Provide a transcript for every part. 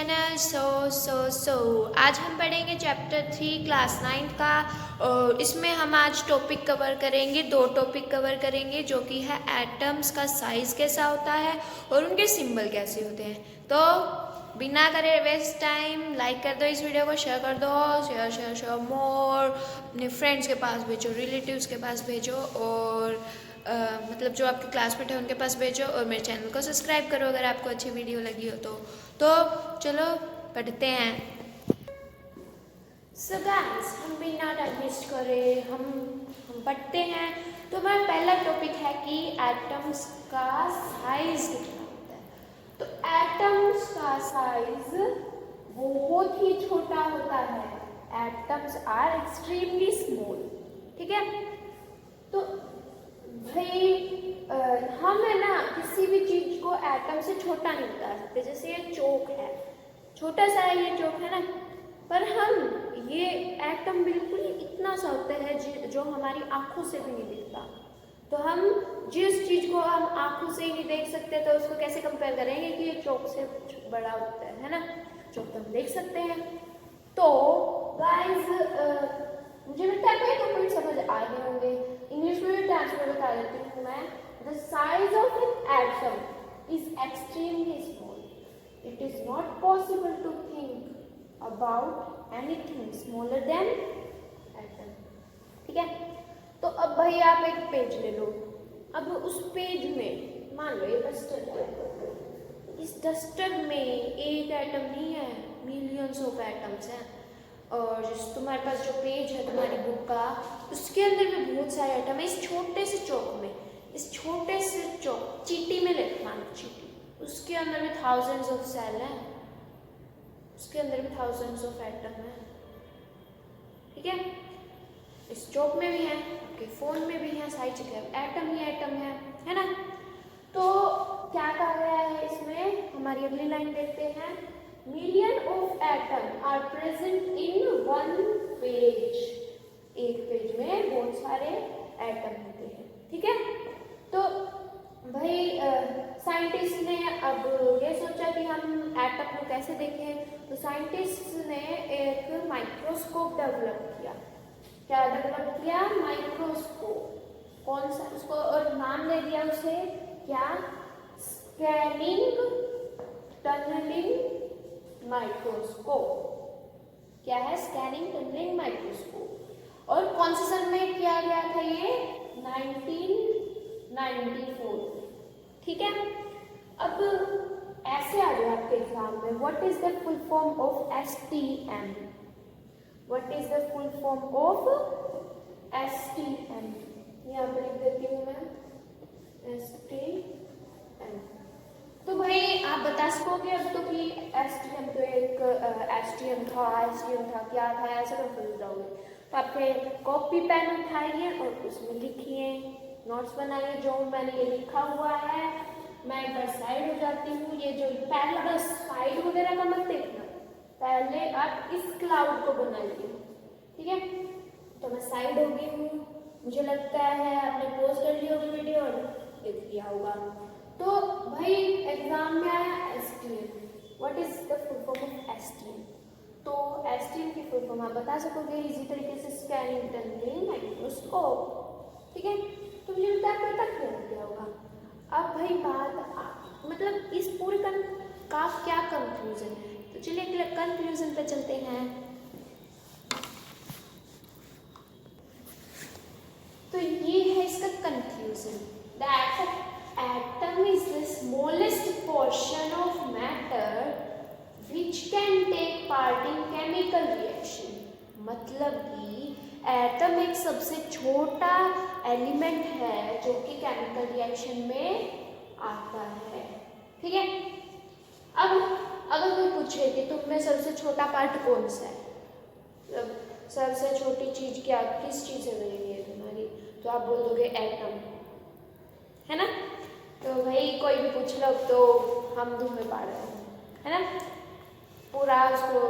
Channel. सो आज हम पढ़ेंगे चैप्टर 3 क्लास 9 का। और इसमें हम आज टॉपिक कवर करेंगे, दो टॉपिक कवर करेंगे, जो कि है एटम्स का साइज़ कैसा होता है और उनके सिंबल कैसे होते हैं। तो बिना करे वेस्ट टाइम लाइक कर दो इस वीडियो को, शेयर कर दो, शेयर मोर, अपने फ्रेंड्स के पास भेजो, रिलेटिव्स के पास भेजो और मतलब जो आपके क्लासमेट है उनके पास भेजो। और मेरे चैनल को सब्सक्राइब करो अगर आपको अच्छी वीडियो लगी हो तो चलो पढ़ते हैं। सो गाइस, हम बिना टाइम वेस्ट करे हम पढ़ते हैं। तो हमारा पहला टॉपिक है कि एटम्स का साइज कितना होता है। तो एटम्स का साइज बहुत ही छोटा होता है। Atoms are extremely small. ठीक है, तो भाई हम है ना किसी भी चीज को एटम से छोटा नहीं बता सकते। जैसे ये चौक है, छोटा सा है ये चौक है ना, पर हम ये एटम बिल्कुल इतना सा होता है जो हमारी आंखों से भी नहीं दिखता। तो हम जिस चीज को हम आंखों से ही नहीं देख सकते तो उसको कैसे कंपेयर करेंगे कि ये चौक से बड़ा होता है ना। चौक तो हम देख सकते हैं। तो गाइस मुझे लगता है कोई तो पॉइंट समझ आ गए होंगे। इंग्लिश में भी ट्रांसलेट बता देती हूँ मैं। The size of an atom is extremely small. It is not possible to think about anything smaller than atom. ठीक है, तो अब भाई आप एक पेज ले लो। अब उस पेज में मान लो ये डस्टर है। इस डस्टर में एक एटम नहीं है, मिलियंस ऑफ एटम्स हैं। और तुम्हारे पास जो पेज है तुम्हारी बुक का, उसके अंदर भी बहुत सारे एटम है। इस छोटे से चौक में, इस छोटे से चौक चीटी में ले मान चीटी, उसके अंदर भी थाउजेंड्स ऑफ सेल हैं, उसके अंदर भी थाउजेंड्स ऑफ एटम हैं। ठीक है, इस चौक में भी है, आपके फोन में भी है, सारी जगह एटम ही एटम है ना। तो क्या कहा गया है इसमें, हमारी अगली लाइन देखते हैं। Million of atom are present in one page. एक पेज में बहुत सारे एटम होते हैं। ठीक है, तो भाई साइंटिस्ट ने अब ये सोचा कि हम एटम को कैसे देखें। तो साइंटिस्ट ने एक माइक्रोस्कोप डेवलप किया। क्या डेवलप किया? माइक्रोस्कोप। कौन सा? उसको और नाम दे दिया उसे क्या? Scanning tunnelling microscope. क्या है? Scanning tunnelling microscope. और कौन से सन में किया गया था ये? 1994। ठीक है, अब ऐसे आ गया आपके एग्जाम में, what is the full form of STM? What is the full form of STM? यहाँ पर लिख देती हूँ मैं, STM। तो भाई आप बता सकोगे अब तो कि STM तो एक STM था क्या था, ऐसा कंफ्यूज रहोगे। तो आपके कॉपी पेन उठाइए और उसमें लिखिए, नोट्स बनाइए जो मैंने ये लिखा हुआ है। मैं एक बार साइड हो जाती हूँ। ये जो पहले बस साइड वगैरह का मत देखना, पहले आप इस क्लाउड को बनाइए। ठीक है, तो मैं साइड हो गई हूँ। मुझे लगता है आपने पोस्ट कर ली होगी वीडियो और देख लिया होगा। तो भाई एग्जाम में आया STM। What is the full form of STM? तो STM की फुल फॉर्म आप बता सकोगे इजी तरीके से, स्कैनिंग टनलिंग माइक्रोस्कोप। ठीक है, तो मुझे लगता है आपको तक क्लियर किया होगा। अब भाई बात मतलब इस पूरे का क्या कंक्लूजन है, तो चलिए कंक्लूजन पे चलते हैं। तो ये है इसका conclusion. That atom is the smallest portion of matter which can take part in chemical reaction। मतलब कि एटम एक सबसे छोटा एलिमेंट है जो कि केमिकल रिएक्शन में आता है। ठीक है, अब अगर कोई पूछे कि तुम में सबसे छोटा पार्ट कौन सा है, मतलब सबसे छोटी चीज क्या, किस चीज से बनी है तुम्हारी, तो आप बोल दोगे एटम, है ना। तो भाई कोई भी पूछ लो तो हम धूम में पा रहे हैं, है ना, पूरा उसको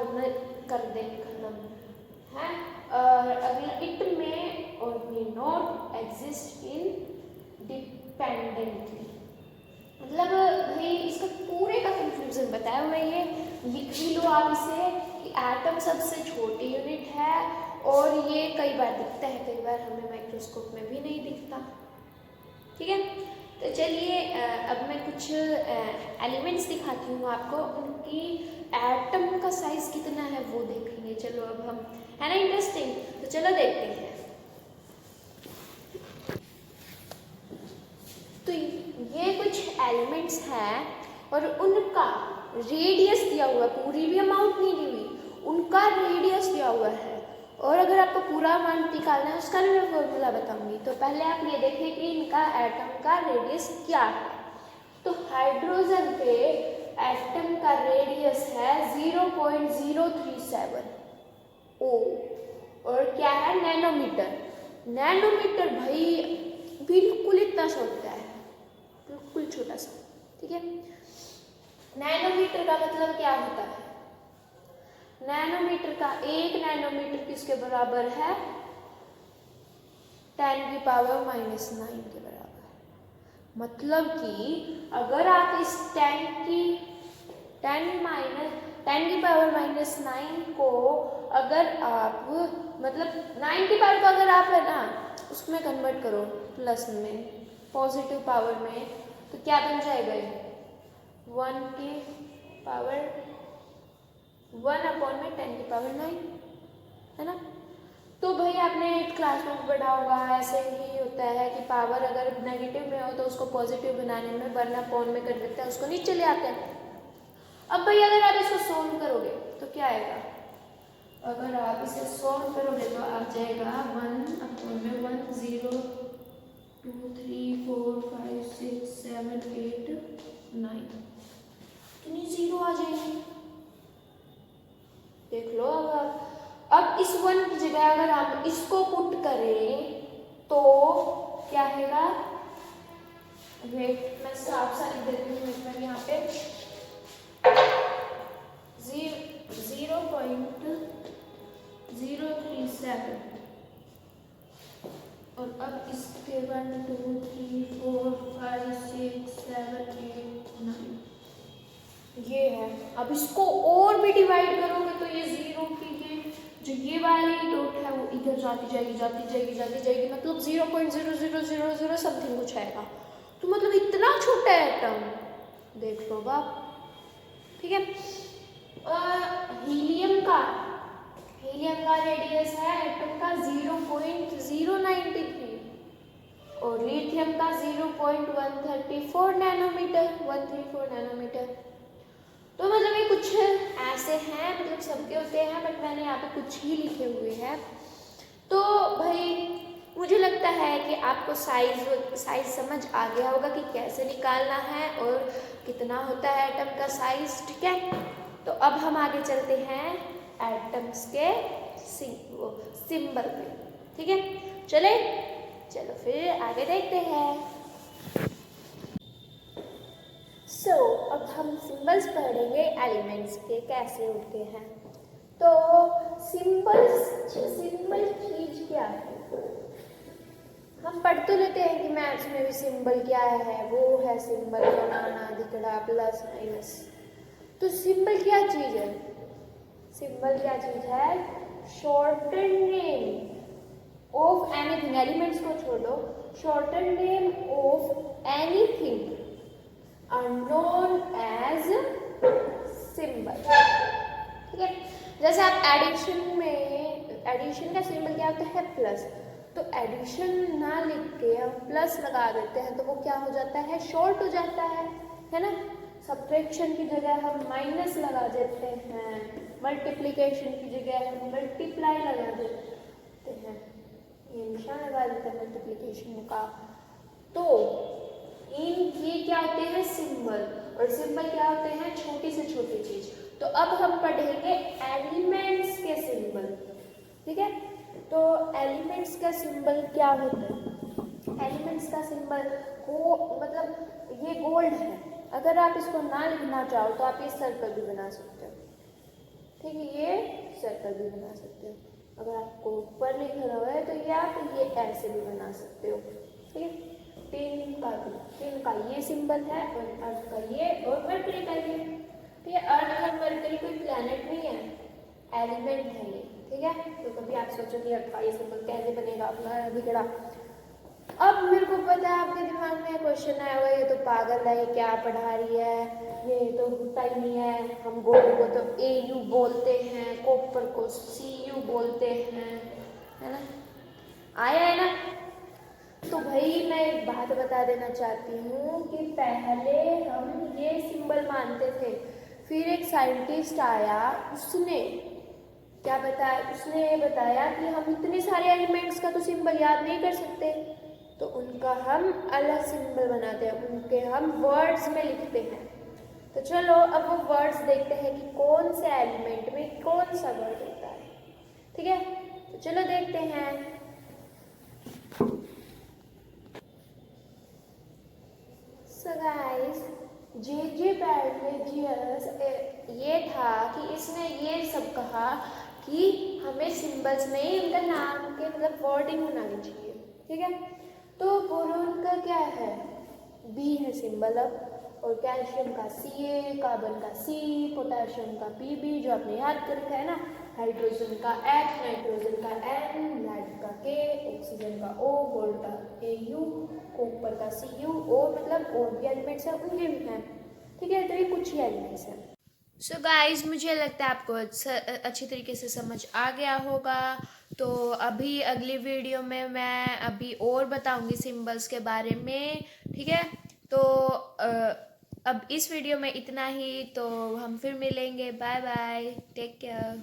कर देंगे खत्म है। और अगला इट में और may not exist in dependently. मतलब भाई इसका पूरे का कंफ्यूजन बताया हुआ है ये। लिख भी लो आप इसे कि एटम सबसे छोटी यूनिट है और ये कई बार दिखता है, कई बार हमें माइक्रोस्कोप में भी नहीं दिखता। ठीक है, तो चलिए अब मैं कुछ एलिमेंट्स दिखाती हूँ आपको, उनकी एटम का साइज कितना है वो देखेंगे। चलो अब हम, है ना इंटरेस्टिंग, तो चलो देखते हैं। तो ये कुछ एलिमेंट्स हैं और उनका रेडियस दिया हुआ है, पूरी भी अमाउंट नहीं दी हुई, उनका रेडियस दिया हुआ है। और अगर आपको पूरा अमाउंट निकालना है उसका भी मैं फॉर्मूला बताऊंगी। तो पहले आप ये देखिए कि इनका एटम का रेडियस क्या है। तो हाइड्रोजन पे एटम का रेडियस है 0.037 ओ, और क्या है, नैनोमीटर। नैनोमीटर भाई बिल्कुल इतना सा होता है, बिल्कुल छोटा सा। ठीक है, नैनोमीटर का मतलब क्या होता है, नैनोमीटर का एक नैनोमीटर किसके बराबर है, 10⁻⁹ के बराबर। मतलब कि अगर आप इस 10⁻⁹ को अगर आप मतलब 9 की पावर को अगर आप है ना उसमें कन्वर्ट करो प्लस में, पॉजिटिव पावर में, तो क्या बन जाएगा ये 1 की पावर 1/10⁹ है ना। तो भाई आपने 8th क्लास में पढ़ा होगा, ऐसे ही होता है कि पावर अगर नेगेटिव में हो तो उसको पॉजिटिव बनाने में 1/, में कर देते हैं, उसको नीचे ले आते हैं। अब भाई अगर आप इसको सोल्व करोगे तो क्या आएगा, अगर आप इसे सोल्व करोगे तो आ जाएगा 1/1 0 2 3 4 5 6 7 8 9, कितनी जीरो आ जाएगी देख लो। अब इस 1 की जगह अगर हम इसको पुट करें तो क्या आएगा, वेट मैं साफ सा लिख देती हूँ इसमें, यहाँ पे 0.037 और अब इसके 1 2 3 4 5 6 7 8 9 ये है। अब इसको और भी डिवाइड करोगे तो ये 0 की जो ये वाली डॉट है वो इधर जाती जाएगी मतलब 0.0000 समथिंग कुछ आएगा। तो मतलब इतना छोटा है एटम, देख लो बाप। ठीक है, हीलियम का रेडियस है एटम का 0.093 और लिथियम का 0.134 नैनोमीटर। तो मतलब ये कुछ ऐसे हैं, मतलब सबके होते हैं, बट मैंने यहाँ पे कुछ ही लिखे हुए हैं। तो भाई मुझे लगता है कि आपको साइज समझ आ गया होगा कि कैसे निकालना है और कितना होता है एटम का साइज। ठीक है, तो अब हम आगे चलते हैं एटम्स के सिंबल पे। ठीक है, चलो फिर आगे देखते हैं। अब हम सिंबल्स पढ़ेंगे एलिमेंट्स के कैसे होते हैं। तो सिंबल चीज क्या है, हम पढ़ तो लेते हैं कि मैथ्स में भी सिंबल क्या है, वो है सिंबल बनाना, दिखड़ा, प्लस माइनस। तो सिंबल क्या चीज है, सिंबल क्या चीज है, shorted name of anything, elements को छोड़ो, shorted name of anything are known as symbol। ठीक है, जैसे आप एडिशन का सिंबल क्या होता है, प्लस। तो एडिशन ना लिख के हम प्लस लगा देते हैं तो वो क्या हो जाता है, शॉर्ट हो जाता है ना। सब्ट्रैक्शन की जगह हम माइनस लगा देते हैं, मल्टीप्लिकेशन की जगह हम मल्टीप्लाई लगा देते हैं, ये निशान लगा देते हैं मल्टीप्लिकेशन का। तो ये क्या होते हैं, सिंबल। और सिंबल क्या होते हैं, छोटी से छोटी चीज। तो अब हम पढ़ेंगे एलिमेंट्स के सिंबल। ठीक है, तो एलिमेंट्स का सिंबल क्या होता है, एलिमेंट्स का सिंबल मतलब ये गोल्ड है, अगर आप इसको ना लिखना चाहो तो आप ये सर्कल भी बना सकते हो। ठीक है, ये सर्कल भी बना सकते हो, अगर आपको ऊपर लिखना है तो ये आप ये ऐसे भी बना सकते हो। ठीक है, टेन का ये सिंबल है और अर्थ का ये और मरकरी का ये। ठीक है, अर्थ और मरकरी एलिमेंट है ये, ठीक है। तो कभी आप सोचोगे अच्छा ये सिंबल कैसे बनेगा अपना बिगड़ा। अब मेरे को पता है आपके दिमाग में क्वेश्चन आया होगा ये तो पागल है, ये क्या पढ़ा रही है, ये तो होता ही नहीं है, हम गोल्ड को तो AU बोलते हैं, कॉपर को CU बोलते हैं, है ना, आया है ना। तो भाई मैं एक बात बता देना चाहती हूँ कि पहले हम ये सिंबल मानते थे, फिर एक साइंटिस्ट आया, उसने क्या बताया, उसने ये बताया कि हम इतने सारे एलिमेंट्स का तो सिंबल याद नहीं कर सकते, तो उनका हम अलग सिंबल बनाते हैं, उनके हम वर्ड्स में लिखते हैं। तो चलो अब वो वर्ड्स देखते हैं कि कौन से एलिमेंट में कौन सा वर्ड होता है, ठीक है। तो चलो देखते हैं। So guys, J.J. Berthelgeus ये था कि इसने ये सब कहा कि हमें सिंबल्स में ही उनका नाम के मतलब वर्डिंग बनानी चाहिए, ठीक है। तो बोरोन का क्या है, B है सिंबल अब, और कैल्शियम का Ca, कार्बन का C, पोटेशियम का Pb जो आपने याद कर रखा है ना, हाइड्रोजन का H, नाइट्रोजन का N, लेड का K, ऑक्सीजन का O, गोल्ड का Au, कॉपर का Cu, और मतलब और भी एलिमेंट्स हैं उनके भी हैं, ठीक है। तो ये कुछ ही एलिमेंट्स हैं। सो गाइस मुझे लगता है आपको अच्छी तरीके से समझ आ गया होगा। तो अभी अगली वीडियो में मैं अभी और बताऊंगी सिंबल्स के बारे में, ठीक है। तो अब इस वीडियो में इतना ही, तो हम फिर मिलेंगे, बाय बाय, टेक केयर।